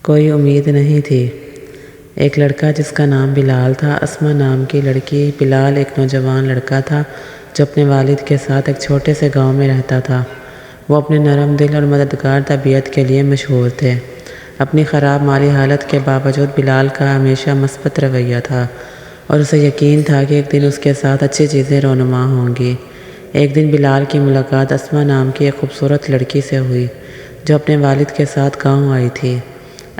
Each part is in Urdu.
کوئی امید نہیں تھی۔ ایک لڑکا جس کا نام بلال تھا، اسما نام کی لڑکی۔ بلال ایک نوجوان لڑکا تھا جو اپنے والد کے ساتھ ایک چھوٹے سے گاؤں میں رہتا تھا۔ وہ اپنے نرم دل اور مددگار طبیعت کے لیے مشہور تھے۔ اپنی خراب مالی حالت کے باوجود بلال کا ہمیشہ مثبت رویہ تھا اور اسے یقین تھا کہ ایک دن اس کے ساتھ اچھی چیزیں رونما ہوں گی۔ ایک دن بلال کی ملاقات اسما نام کی ایک خوبصورت لڑکی سے ہوئی جو اپنے والد کے ساتھ گاؤں آئی تھی۔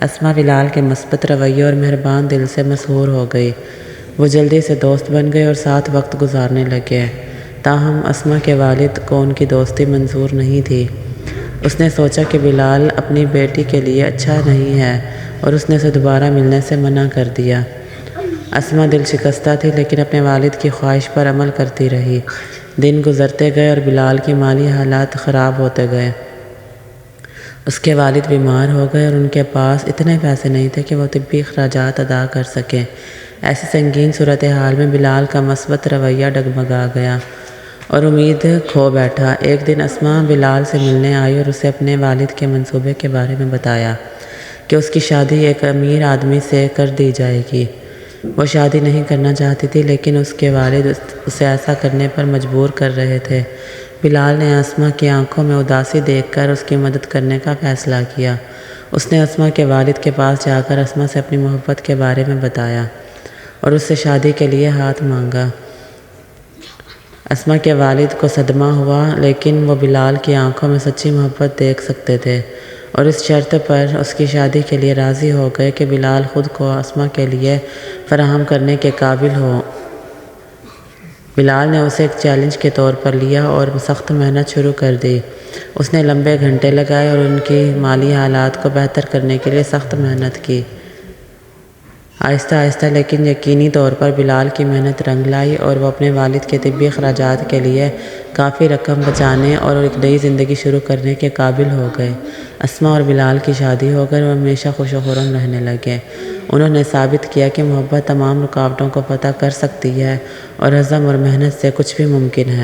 اسما بلال کے مثبت رویے اور مہربان دل سے مسحور ہو گئی۔ وہ جلدی سے دوست بن گئے اور ساتھ وقت گزارنے لگے۔ تاہم اسما کے والد کو ان کی دوستی منظور نہیں تھی۔ اس نے سوچا کہ بلال اپنی بیٹی کے لیے اچھا نہیں ہے اور اس نے اسے دوبارہ ملنے سے منع کر دیا۔ اسما دل شکستہ تھی لیکن اپنے والد کی خواہش پر عمل کرتی رہی۔ دن گزرتے گئے اور بلال کی مالی حالات خراب ہوتے گئے۔ اس کے والد بیمار ہو گئے اور ان کے پاس اتنے پیسے نہیں تھے کہ وہ طبی اخراجات ادا کر سکیں۔ ایسی سنگین صورتحال میں بلال کا مثبت رویہ ڈگمگا گیا اور امید کھو بیٹھا۔ ایک دن اسما بلال سے ملنے آئی اور اسے اپنے والد کے منصوبے کے بارے میں بتایا کہ اس کی شادی ایک امیر آدمی سے کر دی جائے گی۔ وہ شادی نہیں کرنا چاہتی تھی لیکن اس کے والد اسے ایسا کرنے پر مجبور کر رہے تھے۔ بلال نے اسما کی آنکھوں میں اداسی دیکھ کر اس کی مدد کرنے کا فیصلہ کیا۔ اس نے اسما کے والد کے پاس جا کر اسما سے اپنی محبت کے بارے میں بتایا اور اس سے شادی کے لیے ہاتھ مانگا۔ اسما کے والد کو صدمہ ہوا لیکن وہ بلال کی آنکھوں میں سچی محبت دیکھ سکتے تھے اور اس شرط پر اس کی شادی کے لیے راضی ہو گئے کہ بلال خود کو اسما کے لیے فراہم کرنے کے قابل ہو۔ بلال نے اسے ایک چیلنج کے طور پر لیا اور سخت محنت شروع کر دی۔ اس نے لمبے گھنٹے لگائے اور ان کی مالی حالات کو بہتر کرنے کے لیے سخت محنت کی۔ آہستہ آہستہ لیکن یقینی طور پر بلال کی محنت رنگ لائی اور وہ اپنے والد کے طبی اخراجات کے لیے کافی رقم بچانے اور ایک نئی زندگی شروع کرنے کے قابل ہو گئے۔ اسما اور بلال کی شادی ہو گئی اور وہ ہمیشہ خوش و خرم رہنے لگے۔ انہوں نے ثابت کیا کہ محبت تمام رکاوٹوں کو فتح کر سکتی ہے اور عزم اور محنت سے کچھ بھی ممکن ہے۔